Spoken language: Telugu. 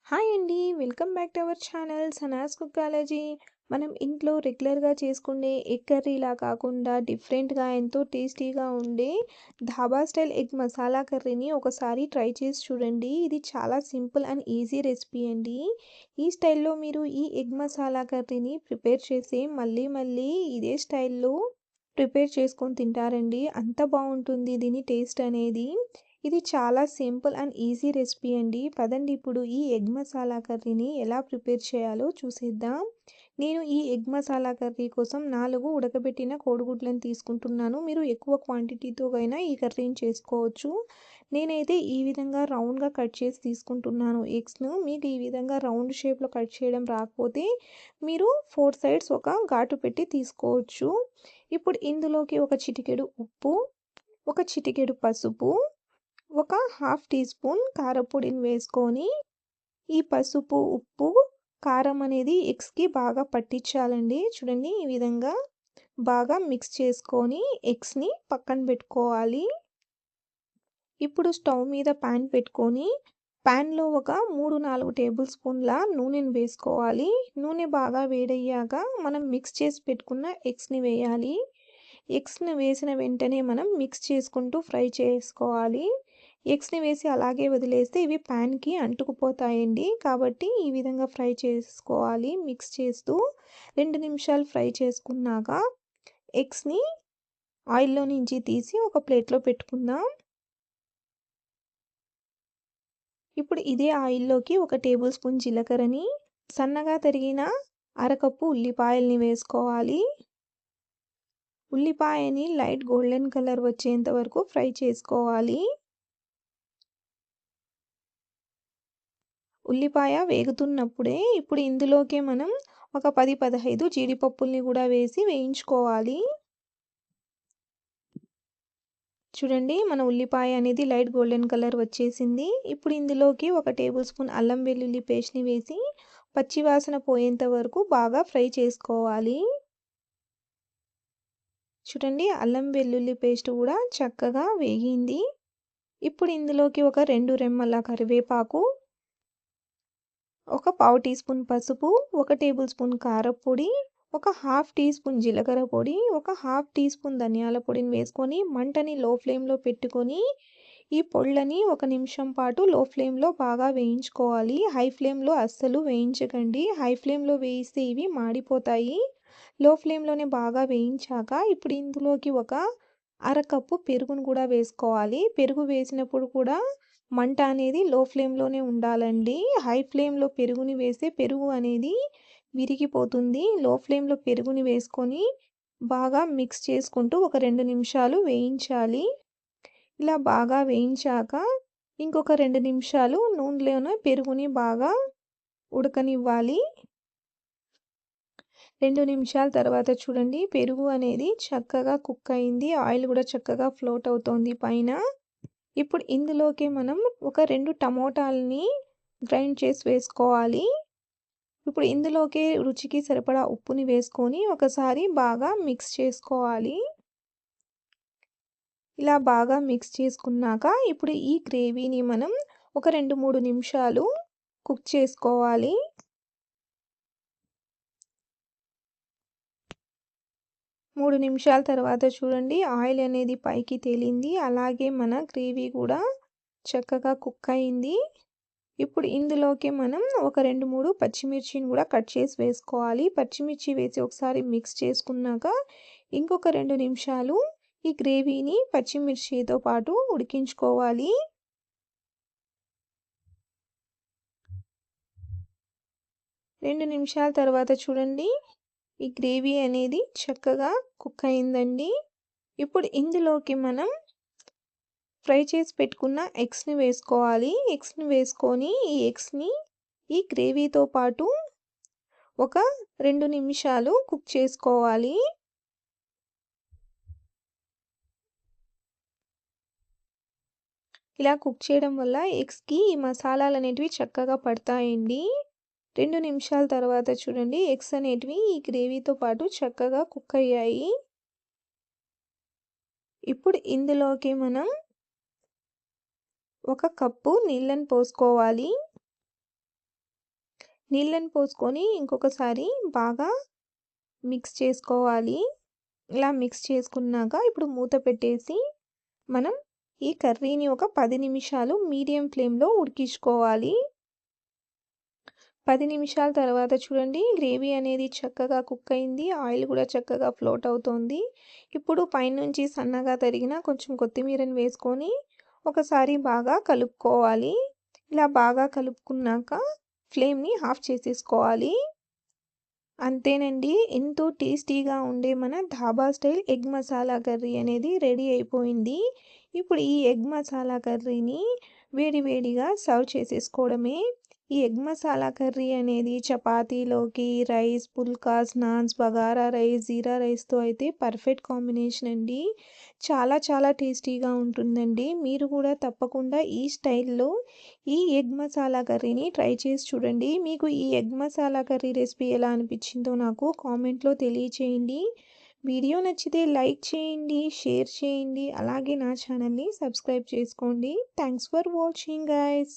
హాయ్ అండి. Welcome back to our channel Sana's cookology. మనం ఇంట్లో రెగ్యులర్‌గా చేసుకునే ఎగ్ కర్రీలా కాకుండా డిఫరెంట్‌గా ఎంతో టేస్టీగా ఉండే ధాబా స్టైల్ ఎగ్ మసాలా కర్రీని ఒకసారి ట్రై చేసి చూడండి. ఇది చాలా సింపుల్ అండ్ ఈజీ రెసిపీ అండి. ఈ స్టైల్‌లో మీరు ఈ ఎగ్ మసాలా కర్రీని ప్రిపేర్ చేసి మళ్ళీ మళ్ళీ ఇదే స్టైల్‌లో ప్రిపేర్ చేసుకొని తింటారండి. అంత బావుంటుంది దీని టేస్ట్ అనేది. ఇది చాలా సింపుల్ అండ్ ఈజీ రెసిపీ అండి. పదండి ఇప్పుడు ఈ ఎగ్ మసాలా కర్రీని ఎలా ప్రిపేర్ చేయాలో చూసేద్దాం. నేను ఈ ఎగ్ మసాలా కర్రీ కోసం 4 ఉడకబెట్టిన కోడిగుడ్లను తీసుకుంటున్నాను. మీరు ఎక్కువ క్వాంటిటీతో అయినా ఈ కర్రీని చేసుకోవచ్చు. నేనైతే ఈ విధంగా రౌండ్‌గా కట్ చేసి తీసుకుంటున్నాను ఎగ్స్‌ను. మీకు ఈ విధంగా రౌండ్ షేప్‌లో కట్ చేయడం రాకపోతే మీరు 4 సైడ్స్ ఒక ఘాటు పెట్టి తీసుకోవచ్చు. ఇప్పుడు ఇందులోకి ఒక చిటికెడు ఉప్పు, ఒక చిటికెడు పసుపు, ఒక హాఫ్ టీ స్పూన్ కారపొడిని వేసుకొని ఈ పసుపు, ఉప్పు, కారం అనేది ఎగ్స్‌కి బాగా పట్టించాలండి. చూడండి ఈ విధంగా బాగా మిక్స్ చేసుకొని ఎగ్స్‌ని పక్కన పెట్టుకోవాలి. ఇప్పుడు స్టవ్ మీద పాన్ పెట్టుకొని పాన్‌లో ఒక 3, 4 టేబుల్ స్పూన్ల నూనెను వేసుకోవాలి. నూనె బాగా వేడయ్యాక మనం మిక్స్ చేసి పెట్టుకున్న ఎగ్స్‌ని వేయాలి. ఎగ్స్‌ని వేసిన వెంటనే మనం మిక్స్ చేసుకుంటూ ఫ్రై చేసుకోవాలి. ఎగ్స్‌ని వేసి అలాగే వదిలేస్తే ఇవి పాన్‌కి అంటుకుపోతాయండి. కాబట్టి ఈ విధంగా ఫ్రై చేసుకోవాలి మిక్స్ చేస్తూ. 2 నిమిషాలు ఫ్రై చేసుకున్నాక ఎగ్స్‌ని ఆయిల్‌లో నుంచి తీసి ఒక ప్లేట్‌లో పెట్టుకుందాం. ఇప్పుడు ఇదే ఆయిల్‌లోకి ఒక టేబుల్ స్పూన్ జీలకర్రని, సన్నగా తరిగిన అరకప్పు ఉల్లిపాయల్ని వేసుకోవాలి. ఉల్లిపాయని లైట్ గోల్డెన్ కలర్ వచ్చేంత వరకు ఫ్రై చేసుకోవాలి. ఉల్లిపాయ వేగుతున్నప్పుడే ఇప్పుడు ఇందులోకే మనం ఒక 10, 15 జీడిపప్పుల్ని కూడా వేసి వేయించుకోవాలి. చూడండి మన ఉల్లిపాయ అనేది లైట్ గోల్డెన్ కలర్ వచ్చేసింది. ఇప్పుడు ఇందులోకి ఒక టేబుల్ స్పూన్ అల్లం వెల్లుల్లి పేస్ట్‌ని వేసి పచ్చివాసన పోయేంత వరకు బాగా ఫ్రై చేసుకోవాలి. చూడండి అల్లం వెల్లుల్లి పేస్ట్ కూడా చక్కగా వేగింది. ఇప్పుడు ఇందులోకి ఒక 2 రెమ్మల కరివేపాకు, ఒక పావు టీ స్పూన్ పసుపు, ఒక టేబుల్ స్పూన్ కారప్పొడి, ఒక హాఫ్ టీ స్పూన్ జీలకర్ర పొడి, ఒక హాఫ్ టీ స్పూన్ ధనియాల పొడిని వేసుకొని మంటని లో ఫ్లేమ్‌లో పెట్టుకొని ఈ పొళ్ళని ఒక నిమిషం పాటు లో ఫ్లేమ్‌లో బాగా వేయించుకోవాలి. హై ఫ్లేమ్‌లో అస్సలు వేయించకండి. హై ఫ్లేమ్‌లో వేయిస్తే ఇవి మాడిపోతాయి. లో ఫ్లేమ్‌లోనే బాగా వేయించాక ఇప్పుడు ఇందులోకి ఒక అరకప్పు పెరుగును కూడా వేసుకోవాలి. పెరుగు వేసినప్పుడు కూడా మంట అనేది లో ఫ్లేమ్‌లోనే ఉండాలండి. హై ఫ్లేమ్‌లో పెరుగుని వేస్తే పెరుగు అనేది విరిగిపోతుంది. లో ఫ్లేమ్‌లో పెరుగుని వేసుకొని బాగా మిక్స్ చేసుకుంటూ ఒక 2 నిమిషాలు వేయించాలి. ఇలా బాగా వేయించాక ఇంకొక 2 నిమిషాలు నూనెలోనే పెరుగుని బాగా ఉడకనివ్వాలి. 2 నిమిషాల తర్వాత చూడండి పెరుగు అనేది చక్కగా కుక్ అయింది. ఆయిల్ కూడా చక్కగా ఫ్లోట్ అవుతోంది పైన. ఇప్పుడు ఇందులోకి మనం ఒక 2 టమోటాలని గ్రైండ్ చేసి వేసుకోవాలి. ఇప్పుడు ఇందులోకి రుచికి సరిపడా ఉప్పుని వేసుకొని ఒకసారి బాగా మిక్స్ చేసుకోవాలి. ఇలా బాగా మిక్స్ చేసుకున్నాక ఇప్పుడు ఈ గ్రేవీని మనం ఒక 2, 3 నిమిషాలు కుక్ చేసుకోవాలి. 3 నిమిషాల తర్వాత చూడండి ఆయిల్ అనేది పైకి తేలింది. అలాగే మన గ్రేవీ కూడా చక్కగా కుక్ అయింది. ఇప్పుడు ఇందులోకి మనం ఒక 2, 3 పచ్చిమిర్చిని కూడా కట్ చేసి వేసుకోవాలి. పచ్చిమిర్చి వేసి ఒకసారి మిక్స్ చేసుకున్నాక ఇంకొక 2 నిమిషాలు ఈ గ్రేవీని పచ్చిమిర్చితో పాటు ఉడికించుకోవాలి. 2 నిమిషాల తర్వాత చూడండి ఈ గ్రేవీ అనేది చక్కగా కుక్ అయిందండి. ఇప్పుడు ఇందులోకి మనం ఫ్రై చేసి పెట్టుకున్న ఎగ్స్‌ని వేసుకోవాలి. ఎగ్స్‌ని వేసుకొని ఈ ఎగ్స్‌ని ఈ గ్రేవీతో పాటు ఒక 2 నిమిషాలు కుక్ చేసుకోవాలి. ఇలా కుక్ చేయడం వల్ల ఎగ్స్‌కి ఈ మసాలాలనేటివి చక్కగా పడతాయండి. 2 నిమిషాల తర్వాత చూడండి ఎగ్స్ అనేటివి ఈ గ్రేవీతో పాటు చక్కగా కుక్ అయ్యాయి. ఇప్పుడు ఇందులోకి మనం ఒక 1 కప్పు నీళ్ళని పోసుకోవాలి. నీళ్ళని పోసుకొని ఇంకొకసారి బాగా మిక్స్ చేసుకోవాలి. ఇలా మిక్స్ చేసుకున్నాక ఇప్పుడు మూత పెట్టేసి మనం ఈ కర్రీని ఒక 10 నిమిషాలు మీడియం ఫ్లేమ్‌లో ఉడికించుకోవాలి. 10 నిమిషాల తర్వాత చూడండి గ్రేవీ అనేది చక్కగా కుక్ అయింది. ఆయిల్ కూడా చక్కగా ఫ్లోట్ అవుతోంది. ఇప్పుడు పైనుంచి సన్నగా తరిగిన కొంచెం కొత్తిమీరని వేసుకొని ఒకసారి బాగా కలుపుకోవాలి. ఇలా బాగా కలుపుకున్నాక ఫ్లేమ్‌ని ఆఫ్ చేసేసుకోవాలి. అంతేనండి. ఎంతో టేస్టీగా ఉండే మన dhaba style egg masala curry అనేది రెడీ అయిపోయింది. ఇప్పుడు ఈ ఎగ్ మసాలా కర్రీని వేడి వేడిగా సర్వ్ చేసేసుకోవడమే. ఈ ఎగ్ మసాలా కర్రీ అనేది చపాతీలోకి, రైస్, పుల్కాస్, నాన్స్, బగారా రైస్, జీరా రైస్‌తో అయితే పర్ఫెక్ట్ కాంబినేషన్ అండి. చాలా చాలా టేస్టీగా ఉంటుందండి. మీరు కూడా తప్పకుండా ఈ స్టైల్‌లో ఈ ఎగ్ మసాలా కర్రీని ట్రై చేసి చూడండి. మీకు ఈ ఎగ్ మసాలా కర్రీ రెసిపీ ఎలా అనిపించిందో నాకు కామెంట్‌లో తెలియచేయండి. వీడియో నచ్చితే లైక్ చేయండి, షేర్ చేయండి. అలాగే నా ఛానల్‌ని సబ్స్క్రైబ్ చేసుకోండి. Thanks for watching guys.